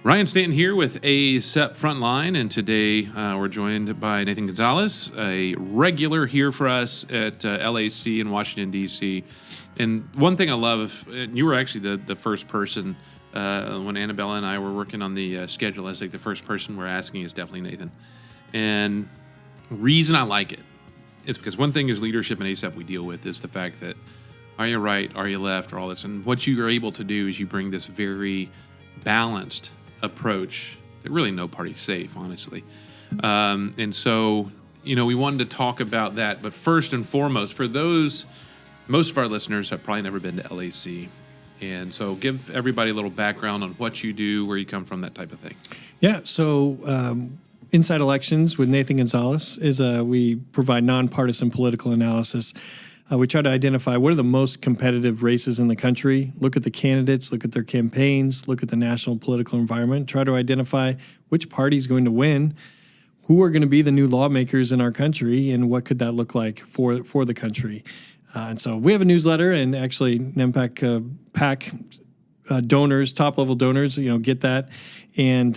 Ryan Stanton here with ACEP Frontline, and today we're joined by Nathan Gonzales, a regular here for us at LAC in Washington, D.C. And one thing I love, you were actually the first person, when Annabella and I were working on the schedule, I was like the first person we're asking is definitely Nathan. And reason I like it is because one thing is leadership in ACEP we deal with is the fact that are you right, are you left, or all this. And what you are able to do is you bring this very balanced approach that really no party's safe, honestly. And so, we wanted to talk about that. But first and foremost, for those, most of our listeners have probably never been to LAC. And so give everybody a little background on what you do, where you come from, that type of thing. Yeah, so Inside Elections with Nathan Gonzales is we provide nonpartisan political analysis. We try to identify what are the most competitive races in the country, look at the candidates, look at their campaigns, look at the national political environment, try to identify which party is going to win, who are going to be the new lawmakers in our country, and what could that look like for the country. And so we have a newsletter, and actually NEMPAC PAC donors, top-level donors, get that. And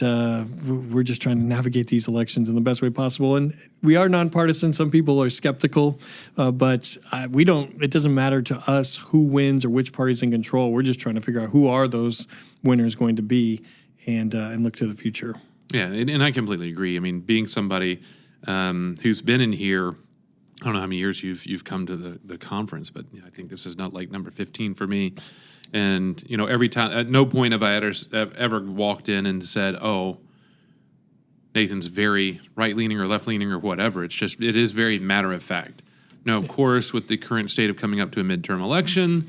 we're just trying to navigate these elections in the best way possible. And we are nonpartisan. Some people are skeptical, but it doesn't matter to us who wins or which party's in control. We're just trying to figure out who are those winners going to be and look to the future. Yeah, and I completely agree. I mean, being somebody who's been in here, I don't know how many years you've come to the conference, but I think this is not like number 15 for me. And, every time, at no point have I ever walked in and said, oh, Nathan's very right-leaning or left-leaning or whatever. It is very matter of fact. Now, of course, with the current state of coming up to a midterm election,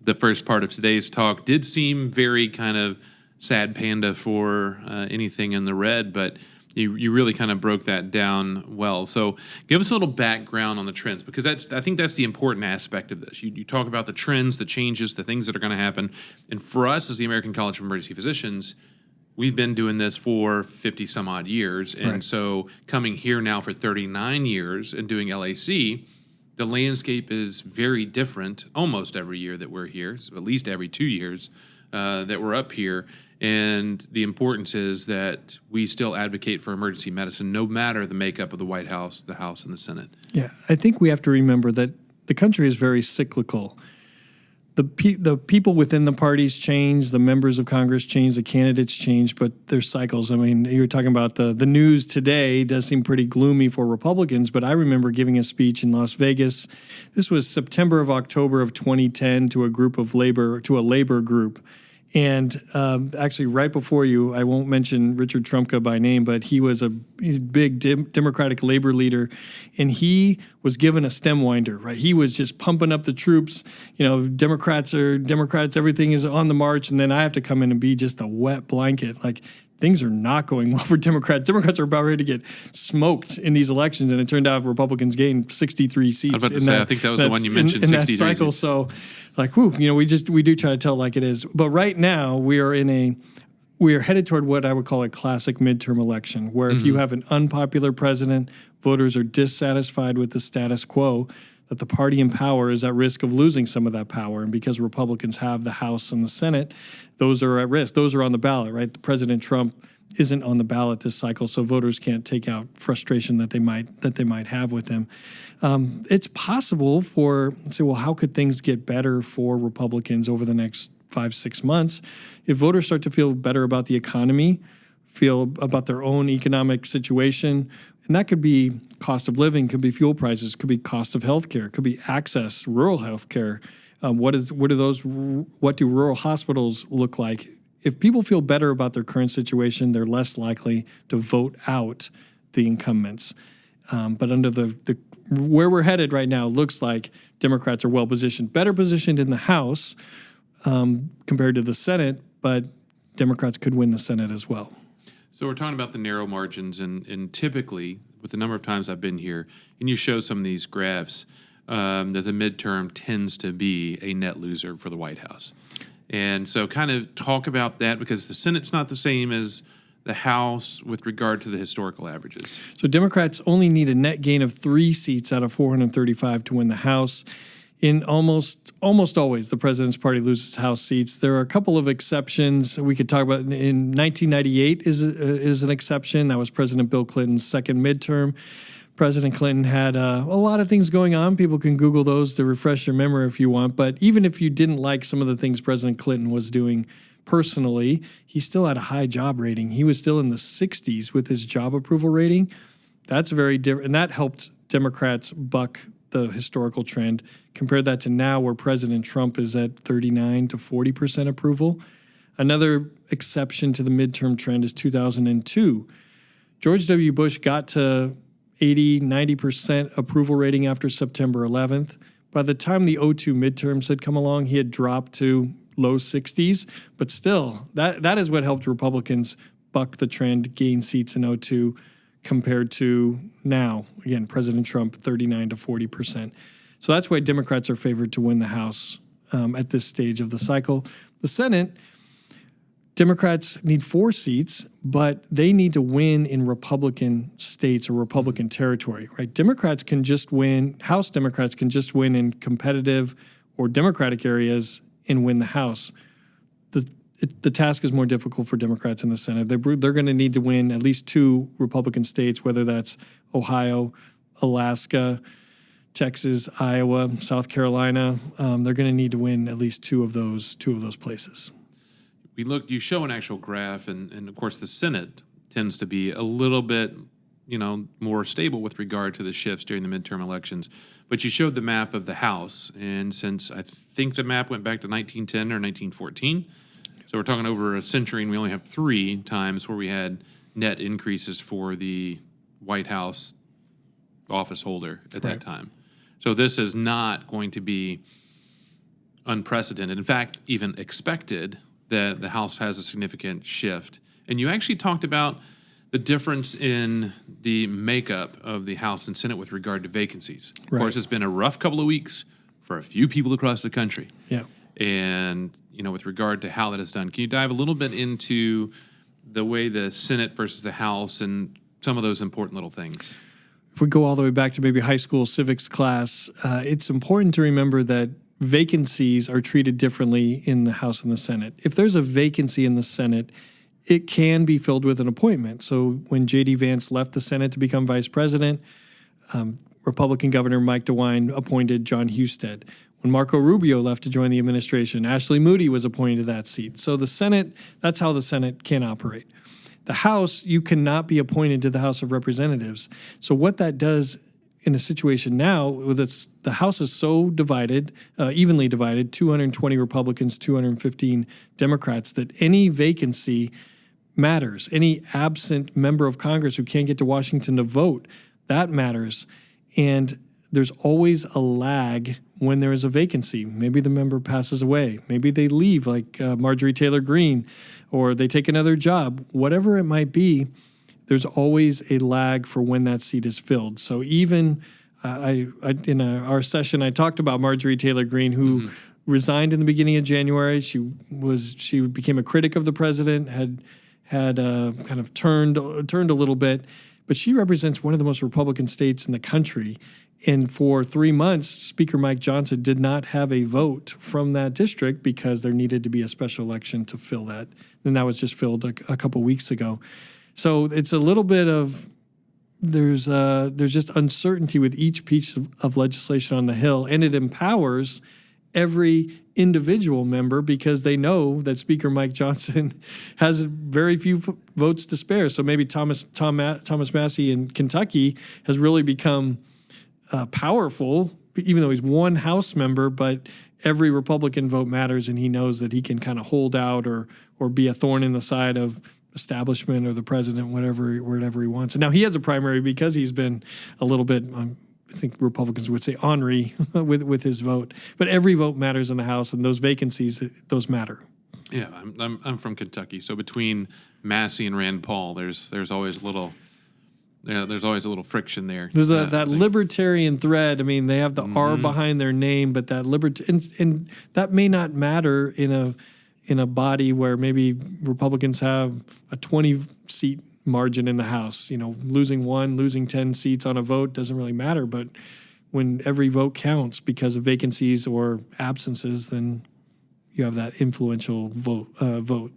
the first part of today's talk did seem very kind of sad panda for anything in the red, but you really kind of broke that down well. So give us a little background on the trends, because I think that's the important aspect of this. You talk about the trends, the changes, the things that are going to happen. And for us as the American College of Emergency Physicians, we've been doing this for 50 some odd years. And so coming here now for 39 years and doing LAC, the landscape is very different almost every year that we're here, so at least every 2 years that we're up here. And the importance is that we still advocate for emergency medicine, no matter the makeup of the White House, the House, and the Senate. Yeah, I think we have to remember that the country is very cyclical. The people within the parties change, the members of Congress change, the candidates change, but there's cycles. I mean, you were talking about the news today does seem pretty gloomy for Republicans, but I remember giving a speech in Las Vegas. This was October of 2010 to a labor group. And actually, right before you, I won't mention Richard Trumka by name, but he was a big Democratic labor leader, and he was given a stem winder, right? He was just pumping up the troops. Democrats are Democrats, everything is on the march, and then I have to come in and be just a wet blanket. Like, things are not going well for Democrats. Democrats are about ready to get smoked in these elections, and it turned out Republicans gained 63 seats. I was about to say, I think that was the one you mentioned, in that cycle. So, we do try to tell it like it is. But right now, we are headed toward what I would call a classic midterm election, where if you have an unpopular president, voters are dissatisfied with the status quo, that the party in power is at risk of losing some of that power. And because Republicans have the House and the Senate, those are at risk. Those are on the ballot, right? President Trump isn't on the ballot this cycle, so voters can't take out frustration that they might have with him. It's possible how could things get better for Republicans over the next 5-6 months? If voters start to feel better about the economy, feel about their own economic situation, and that could be cost of living, could be fuel prices, could be cost of healthcare, could be access, rural healthcare. What do rural hospitals look like? If people feel better about their current situation, they're less likely to vote out the incumbents. But under the where we're headed right now, looks like Democrats are well positioned, better positioned in the House compared to the Senate, but Democrats could win the Senate as well. So we're talking about the narrow margins, and typically, with the number of times I've been here, and you show some of these graphs, that the midterm tends to be a net loser for the White House. And so kind of talk about that, because the Senate's not the same as the House with regard to the historical averages. So Democrats only need a net gain of 3 seats out of 435 to win the House. In almost always, the president's party loses House seats. There are a couple of exceptions we could talk about. In 1998 is an exception. That was President Bill Clinton's second midterm. President Clinton had a lot of things going on. People can Google those to refresh your memory if you want. But even if you didn't like some of the things President Clinton was doing personally, he still had a high job rating. He was still in the 60s with his job approval rating. That's very different, and that helped Democrats buck the historical trend. Compare that to now, where President Trump is at 39 to 40% approval. Another exception to the midterm trend is 2002. George W. Bush got to 80, 90% approval rating after September 11th. By the time the 2002 midterms had come along, he had dropped to low 60s. But still, that is what helped Republicans buck the trend, gain seats in 2002 compared to now. Again, President Trump, 39 to 40%. So that's why Democrats are favored to win the House at this stage of the cycle. The Senate, Democrats need 4 seats, but they need to win in Republican states or Republican territory, right? Democrats can just win, House Democrats can just win in competitive or Democratic areas and win the House. The task is more difficult for Democrats in the Senate. They're going to need to win at least 2 Republican states, whether that's Ohio, Alaska, Texas, Iowa, South Carolina. They're going to need to win at least 2 of those places. You show an actual graph, and of course the Senate tends to be a little bit, more stable with regard to the shifts during the midterm elections. But you showed the map of the House, and since I think the map went back to 1910 or 1914, so we're talking over a century, and we only have 3 times where we had net increases for the White House office holder at that time. So this is not going to be unprecedented. In fact, even expected that the House has a significant shift. And you actually talked about the difference in the makeup of the House and Senate with regard to vacancies. Of course, it's been a rough couple of weeks for a few people across the country. Yeah. And, with regard to how that is done, can you dive a little bit into the way the Senate versus the House and some of those important little things? If we go all the way back to maybe high school civics class, it's important to remember that vacancies are treated differently in the House and the Senate. If there's a vacancy in the Senate, it can be filled with an appointment. So when J.D. Vance left the Senate to become vice president, Republican Governor Mike DeWine appointed John Husted. When Marco Rubio left to join the administration, Ashley Moody was appointed to that seat. So the Senate, that's how the Senate can operate. The House, you cannot be appointed to the House of Representatives. So what that does in a situation now, the House is so divided, evenly divided, 220 Republicans, 215 Democrats, that any vacancy matters. Any absent member of Congress who can't get to Washington to vote, that matters. And there's always a lag when there is a vacancy. Maybe the member passes away. Maybe they leave, like Marjorie Taylor Greene, or they take another job. Whatever it might be, there's always a lag for when that seat is filled. So even in our session, I talked about Marjorie Taylor Greene, who resigned in the beginning of January. She became a critic of the president, had kind of turned a little bit, but she represents one of the most Republican states in the country. And for 3 months, Speaker Mike Johnson did not have a vote from that district because there needed to be a special election to fill that. And that was just filled a couple weeks ago. So it's a little bit of, there's just uncertainty with each piece of legislation on the Hill, and it empowers every individual member because they know that Speaker Mike Johnson has very few votes to spare. So maybe Thomas Massey in Kentucky has really become powerful, even though he's one House member, but every Republican vote matters, and he knows that he can kind of hold out or be a thorn in the side of establishment or the president, whatever he wants. And now he has a primary because he's been a little bit, I think Republicans would say, ornery with his vote. But every vote matters in the House, and those vacancies, those matter. Yeah, I'm from Kentucky, so between Massey and Rand Paul, there's always a little. Yeah, there's always a little friction there. There's that libertarian thread. I mean, they have the R behind their name, but that and that may not matter in a body where maybe Republicans have a 20-seat margin in the House. Losing 10 seats on a vote doesn't really matter. But when every vote counts because of vacancies or absences, then you have that influential vote.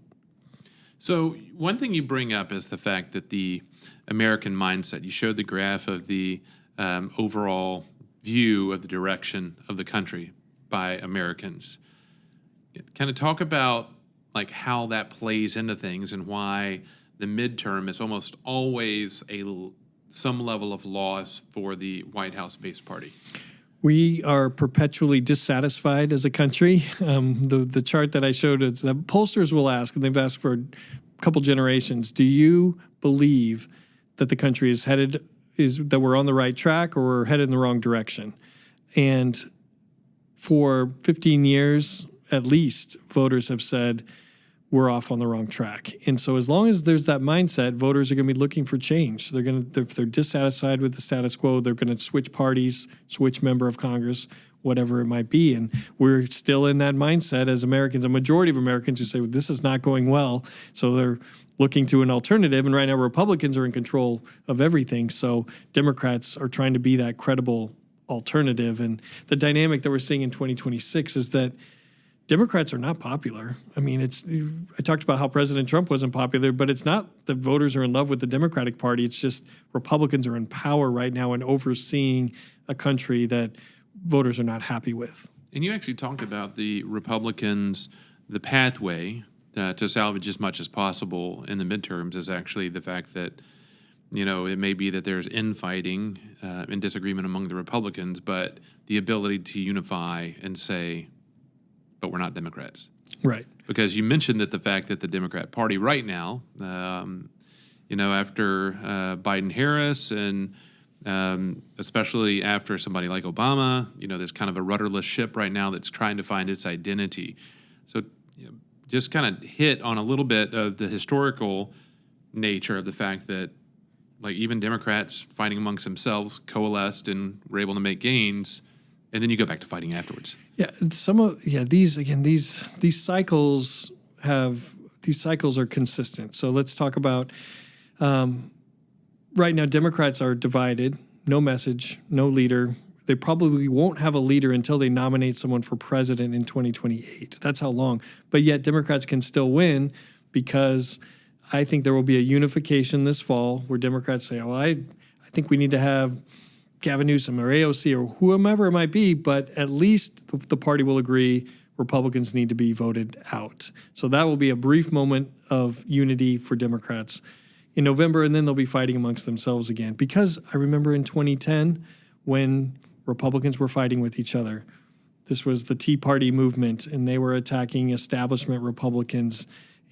So one thing you bring up is the fact that the American mindset, you showed the graph of the overall view of the direction of the country by Americans. Kind of talk about like how that plays into things and why the midterm is almost always some level of loss for the White House-based party. We are perpetually dissatisfied as a country. The chart that I showed is that pollsters will ask, and they've asked for a couple generations, do you believe that the country that we're on the right track or we're headed in the wrong direction? And for 15 years, at least, voters have said we're off on the wrong track. And so as long as there's that mindset, voters are going to be looking for change. So if they're dissatisfied with the status quo, they're going to switch parties, switch member of Congress, whatever it might be. And we're still in that mindset as Americans, a majority of Americans who say, well, this is not going well. So they're looking to an alternative. And right now, Republicans are in control of everything. So Democrats are trying to be that credible alternative. And the dynamic that we're seeing in 2026 is that Democrats are not popular. I mean, I talked about how President Trump wasn't popular, but it's not that voters are in love with the Democratic Party. It's just Republicans are in power right now and overseeing a country that voters are not happy with. And you actually talked about the Republicans, the pathway to salvage as much as possible in the midterms is actually the fact that, it may be that there's infighting and disagreement among the Republicans, but the ability to unify and say, but we're not Democrats. Right. Because you mentioned that the fact that the Democrat Party right now, after Biden-Harris and especially after somebody like Obama, there's kind of a rudderless ship right now that's trying to find its identity. So just kind of hit on a little bit of the historical nature of the fact that like even Democrats fighting amongst themselves coalesced and were able to make gains. And then you go back to fighting afterwards. Yeah, these cycles are consistent. So let's talk about right now. Democrats are divided. No message, no leader. They probably won't have a leader until they nominate someone for president in 2028. That's how long. But yet Democrats can still win because I think there will be a unification this fall where Democrats say, "Well, I think we need to have Gavin Newsom or AOC or whomever it might be, but at least the party will agree Republicans need to be voted out." So that will be a brief moment of unity for Democrats in November, and then they'll be fighting amongst themselves again. Because I remember in 2010 when Republicans were fighting with each other. This was the Tea Party movement, and they were attacking establishment Republicans.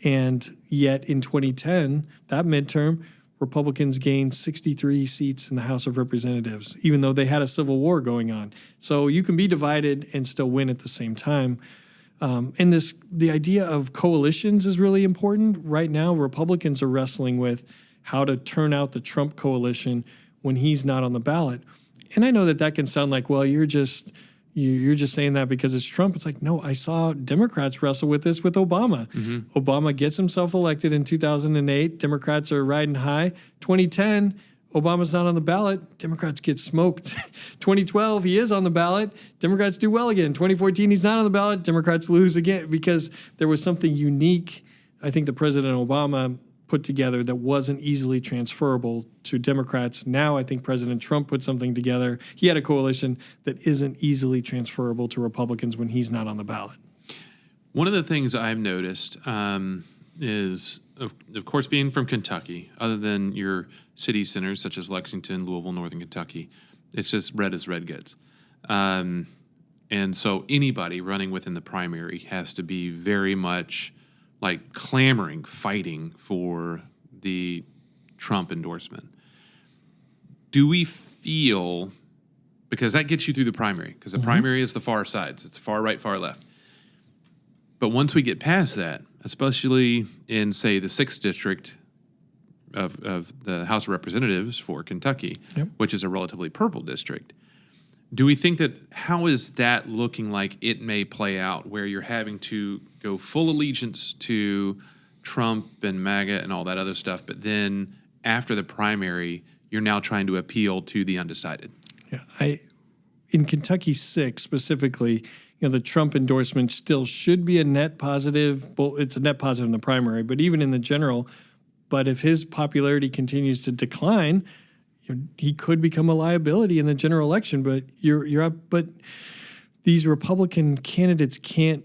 And yet in 2010, that midterm, Republicans gained 63 seats in the House of Representatives, even though they had a civil war going on. So you can be divided and still win at the same time. And the idea of coalitions is really important. Right now, Republicans are wrestling with how to turn out the Trump coalition when he's not on the ballot. And I know that can sound like, well, you're just saying that because it's Trump. It's like, no, I saw Democrats wrestle with this with Obama. Mm-hmm. Obama gets himself elected in 2008. Democrats are riding high. 2010, Obama's not on the ballot. Democrats get smoked. 2012, he is on the ballot. Democrats do well again. 2014, he's not on the ballot. Democrats lose again because there was something unique, I think, that President Obama put together that wasn't easily transferable to Democrats. Now I think President Trump put something together. He had a coalition that isn't easily transferable to Republicans when he's not on the ballot. One of the things I've noticed is, of course, being from Kentucky, other than your city centers such as Lexington, Louisville, Northern Kentucky, it's just red as red gets. And so anybody running within the primary has to be very much like clamoring, fighting for the Trump endorsement. Do we feel, because that gets you through the primary, because the primary is the far sides, it's far right, far left. But once we get past that, especially in, say, the 6th district of the House of Representatives for Kentucky, which is a relatively purple district, do we think that, how is that looking like it may play out, where you're having to go full allegiance to Trump and MAGA and all that other stuff, but then after the primary, you're now trying to appeal to the undecided? Yeah, in Kentucky 6 specifically, the Trump endorsement still should be a net positive. Well, it's a net positive in the primary, but even in the general. But if his popularity continues to decline, he could become a liability in the general election. But you're up. But these Republican candidates can't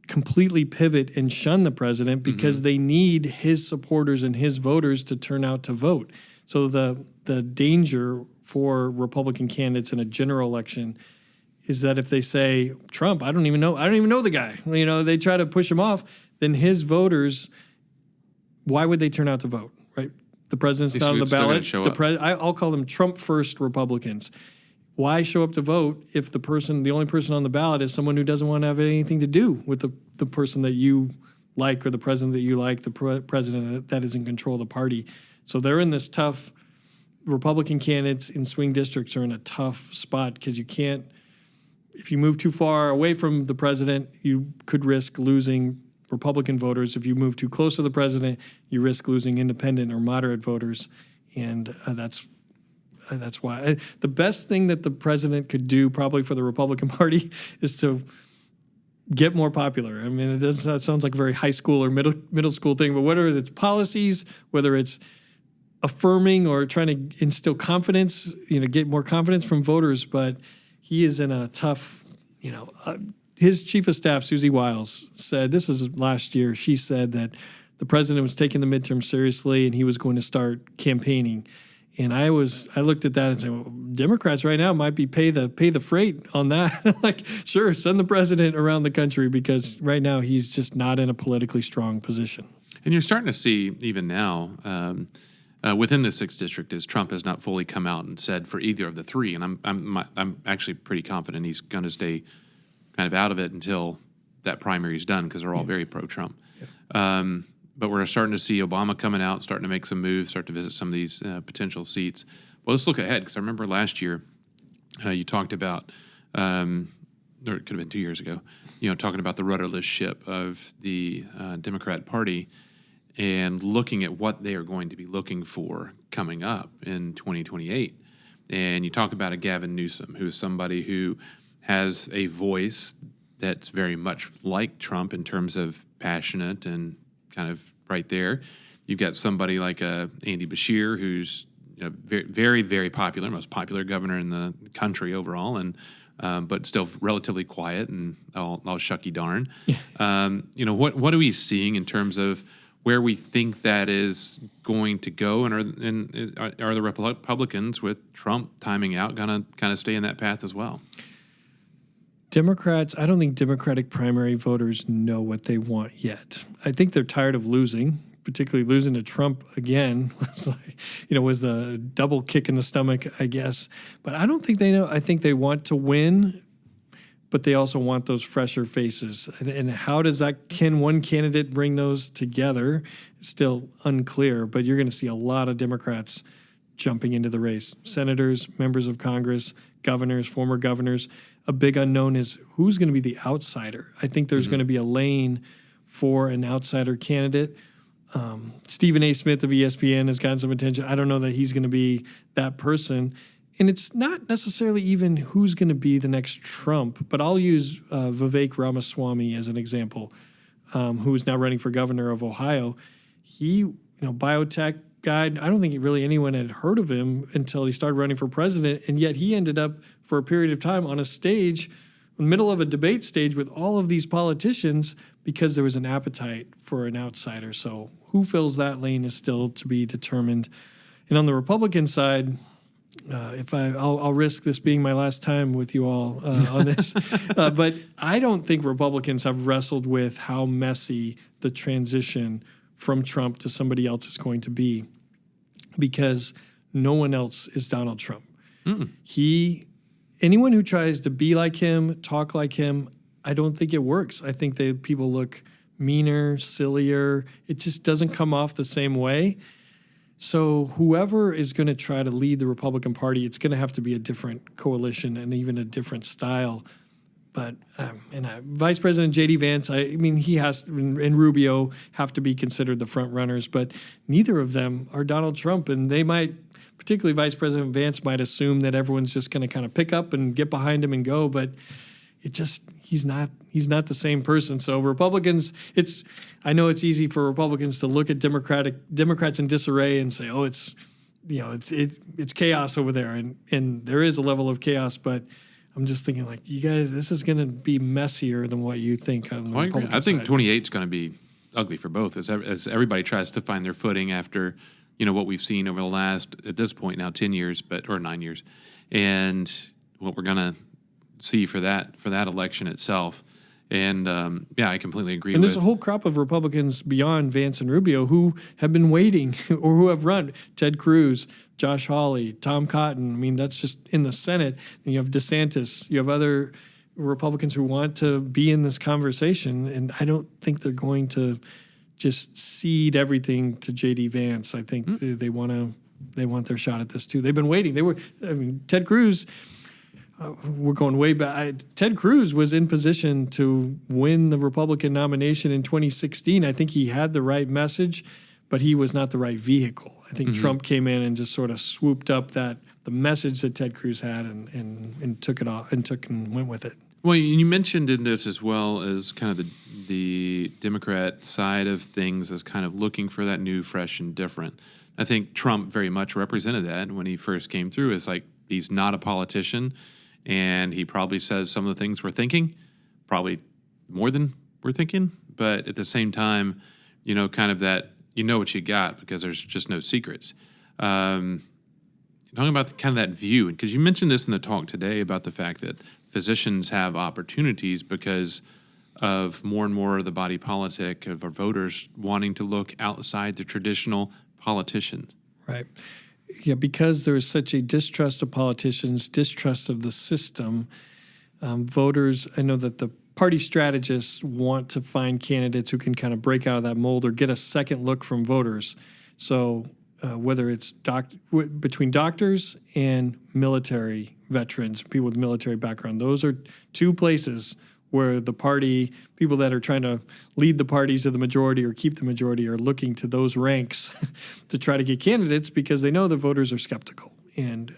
completely pivot and shun the president because they need his supporters and his voters to turn out to vote. So the danger for Republican candidates in a general election is that if they say Trump, I don't even know the guy. They try to push him off. Then his voters, why would they turn out to vote? Right? The president's not on the ballot. I'll call them Trump first Republicans. Why show up to vote if the only person on the ballot is someone who doesn't want to have anything to do with the person that you like or the president that you like, the president that is in control of the party? So they're in this tough. Republican candidates in swing districts are in a tough spot because you can't. If you move too far away from the president, you could risk losing Republican voters. If you move too close to the president, you risk losing independent or moderate voters, and that's why the best thing that the president could do probably for the Republican Party is to get more popular. I mean, it sounds like a very high school or middle school thing, but whether it's policies, whether it's affirming or trying to instill confidence, get more confidence from voters, but he is in a tough, his chief of staff, Susie Wiles, said, this is last year, she said that the president was taking the midterm seriously and he was going to start campaigning. And I looked at that and said, well, Democrats right now might be pay the freight on that. Like, sure, send the president around the country because right now he's just not in a politically strong position. And you're starting to see even now within the 6th district is Trump has not fully come out and said for either of the three. And I'm actually pretty confident he's going to stay kind of out of it until that primary is done because they're all very pro-Trump. Yeah. But we're starting to see Obama coming out, starting to make some moves, start to visit some of these potential seats. Well, let's look ahead because I remember last year you talked about, or it could have been 2 years ago, talking about the rudderless ship of the Democrat Party and looking at what they are going to be looking for coming up in 2028. And you talk about a Gavin Newsom, who's somebody who has a voice that's very much like Trump in terms of passionate and kind of right there. You've got somebody like Andy Beshear, who's very, very, very popular, most popular governor in the country overall, and but still relatively quiet and all shucky darn. Yeah. What are we seeing in terms of where we think that is going to go, and are the Republicans with Trump timing out going to kind of stay in that path as well? Democrats, I don't think Democratic primary voters know what they want yet. I think they're tired of losing, particularly losing to Trump again. Was the double kick in the stomach, I guess. But I don't think they know. I think they want to win, but they also want those fresher faces. And how can one candidate bring those together? It's still unclear, but you're going to see a lot of Democrats jumping into the race. Senators, members of Congress, governors, former governors. A big unknown is who's going to be the outsider. I think there's going to be a lane for an outsider candidate. Stephen A. Smith of ESPN has gotten some attention. I don't know that he's going to be that person. And it's not necessarily even who's going to be the next Trump, but I'll use Vivek Ramaswamy as an example, who is now running for governor of Ohio. He, biotech guy, I don't think really anyone had heard of him until he started running for president, and yet he ended up for a period of time on a stage, in the middle of a debate stage with all of these politicians because there was an appetite for an outsider. So who fills that lane is still to be determined. And on the Republican side, I'll risk this being my last time with you all on this, but I don't think Republicans have wrestled with how messy the transition from Trump to somebody else is going to be, because no one else is Donald Trump. Anyone who tries to be like him, talk like him, I don't think it works. I think people look meaner, sillier. It just doesn't come off the same way. So whoever is going to try to lead the Republican Party, it's going to have to be a different coalition and even a different style. But Vice President J.D. Vance, he and Rubio have to be considered the front runners, but neither of them are Donald Trump, and they might particularly Vice President Vance might assume that everyone's just going to kind of pick up and get behind him and go, but he's not the same person. So Republicans, I know it's easy for Republicans to look at Democrats in disarray and say, oh, it's chaos over there, and there is a level of chaos, but I'm just thinking, like, you guys, this is going to be messier than what you think on the Republican I think side. 28 is going to be ugly for both as everybody tries to find their footing after what we've seen over the last, at this point now, 10 years, or 9 years, and what we're going to see for that election itself. And I completely agree. And there's a whole crop of Republicans beyond Vance and Rubio who have been waiting or who have run. Ted Cruz, Josh Hawley, Tom Cotton. I mean, that's just in the Senate. And you have DeSantis. You have other Republicans who want to be in this conversation. And I don't think they're going to just cede everything to J.D. Vance. I think they want their shot at this too. They've been waiting. Ted Cruz. We're going way back. Ted Cruz was in position to win the Republican nomination in 2016. I think he had the right message, but he was not the right vehicle. I think Trump came in and just sort of swooped up the message that Ted Cruz had and took it off and went with it. Well, you mentioned in this as well as kind of the Democrat side of things as kind of looking for that new, fresh, and different. I think Trump very much represented that when he first came through. It's like he's not a politician. And he probably says some of the things we're thinking, probably more than we're thinking. But at the same time, kind of that, what you got because there's just no secrets. Talking about kind of that view, because you mentioned this in the talk today about the fact that physicians have opportunities because of more and more of the body politic of our voters wanting to look outside the traditional politicians. Right. Yeah, because there is such a distrust of politicians, distrust of the system, voters, I know that the party strategists want to find candidates who can kind of break out of that mold or get a second look from voters. So whether it's between doctors and military veterans, people with military background, those are two places where the party, people that are trying to lead the parties of the majority or keep the majority are looking to those ranks to try to get candidates because they know the voters are skeptical. And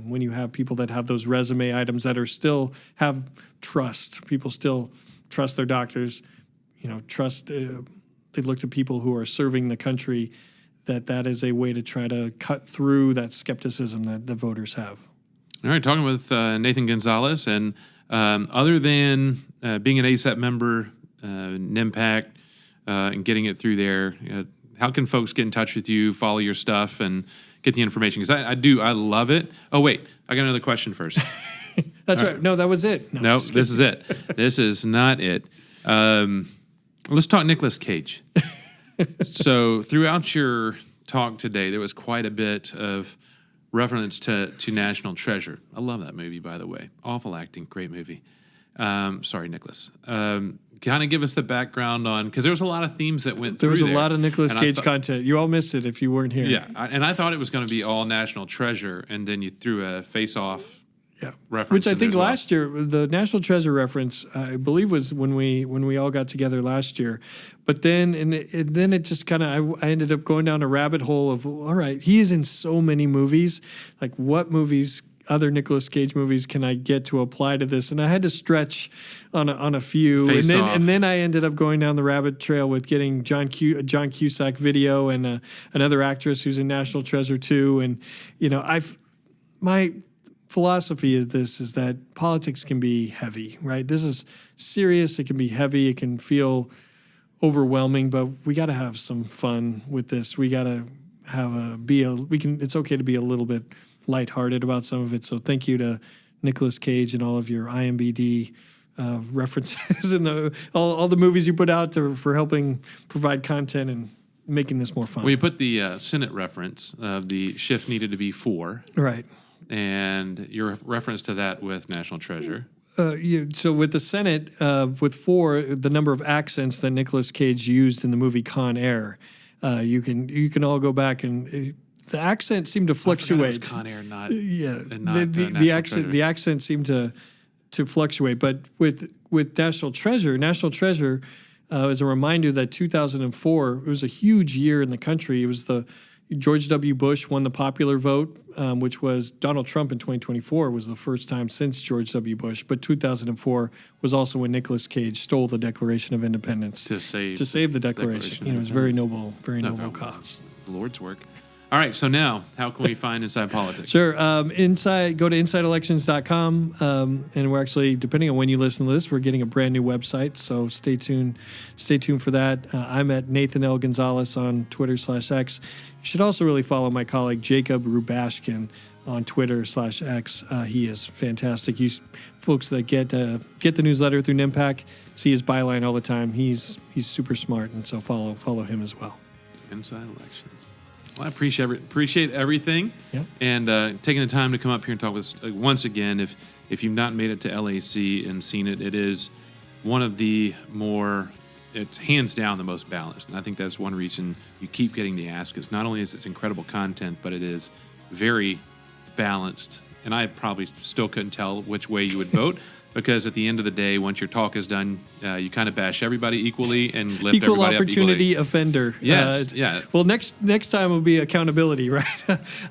when you have people that have those resume items that are still have trust, people still trust their doctors, they look to people who are serving the country, that is a way to try to cut through that skepticism that the voters have. All right, talking with Nathan Gonzales, and other than being an ACEP member, NIMPAC, and getting it through there, how can folks get in touch with you, follow your stuff, and get the information? Because I love it. Oh, wait, I got another question first. That's right. No, that was it. No, this is it. This is not it. Let's talk Nicolas Cage. So throughout your talk today, there was quite a bit of reference to National Treasure. I love that movie, by the way. Awful acting, great movie. Sorry, Nicholas. Kind of give us the background on, because there was a lot of themes that went through there. There was a lot of Nicolas Cage content. You all missed it if you weren't here. Yeah, and I thought it was going to be all National Treasure, and then you threw a face-off reference. Which I think last year, the National Treasure reference, I believe, was when we all got together last year. But then then it just kind of, I ended up going down a rabbit hole of, all right, he is in so many movies. Like, what movies, other Nicolas Cage movies, can I get to apply to this? And I had to stretch on a few. And then I ended up going down the rabbit trail with getting John Cusack video and another actress who's in National Treasure too. And, my philosophy is that politics can be heavy, right? This is serious. It can be heavy. It can feel overwhelming, but we got to have some fun with this. We got to it's okay to be a little bit lighthearted about some of it. So thank you to Nicolas Cage and all of your IMBD references and all the movies you put out for helping provide content and making this more fun. Well, you put the Senate reference of the shift needed to be 4. Right. And your reference to that with National Treasure. So with the Senate, with 4, the number of accents that Nicolas Cage used in the movie Con Air, you can all go back and the accent seemed to fluctuate. It was Con Air, not the accent seemed to fluctuate. But with National Treasure is a reminder that 2004 it was a huge year in the country. It was the George W. Bush won the popular vote, which was Donald Trump in 2024 was the first time since George W. Bush. But 2004 was also when Nicolas Cage stole the Declaration of Independence To save the Declaration. It was very noble cause. The Lord's work. All right, so now, how can we find Inside Politics? Sure. Go to InsideElections.com. And we're actually, depending on when you listen to this, we're getting a brand new website. So stay tuned for that. I'm at Nathan L. Gonzales on Twitter/X. You should also really follow my colleague Jacob Rubashkin on Twitter/X. He is fantastic. You folks that get the newsletter through NIMPAC see his byline all the time. He's super smart, and so follow him as well. Inside Elections. Well, I appreciate everything, Yep. and taking the time to come up here and talk with us once again. If you've not made it to LAC and seen it, it is one of the more, it's hands down the most balanced, and I think that's one reason you keep getting the ask. Is not only is it incredible content, but it is very balanced. And I probably still couldn't tell which way you would vote. Because at the end of the day, once your talk is done, you kind of bash everybody equally and lift Equal everybody opportunity up offender. Yes, yeah. Well, next time will be accountability, right?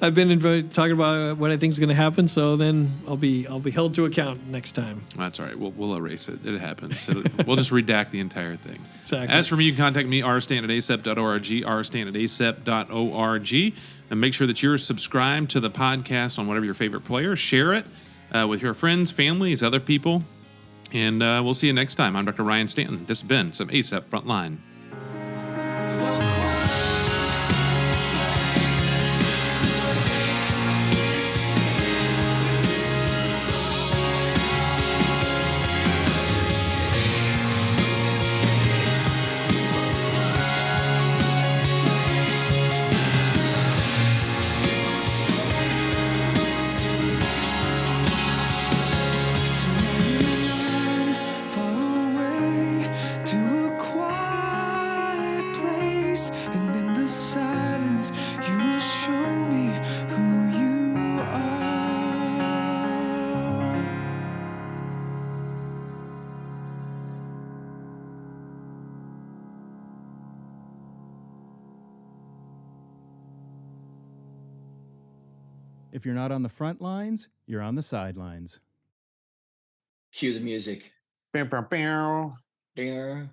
I've been talking about what I think is going to happen, so then I'll be held to account next time. That's all right. We'll erase it. It happens. We'll just redact the entire thing. Exactly. As for me, you can contact me, rstan@acep.org, rstan@acep.org. And make sure that you're subscribed to the podcast on whatever your favorite player. Share it with your friends, families, other people. And we'll see you next time. I'm Dr. Ryan Stanton. This has been some ACEP Frontline. If you're not on the front lines, you're on the sidelines. Cue the music. Bow, bow, bow. Dinger.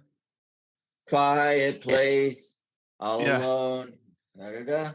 Quiet place, all Yeah. alone. Da, da, da.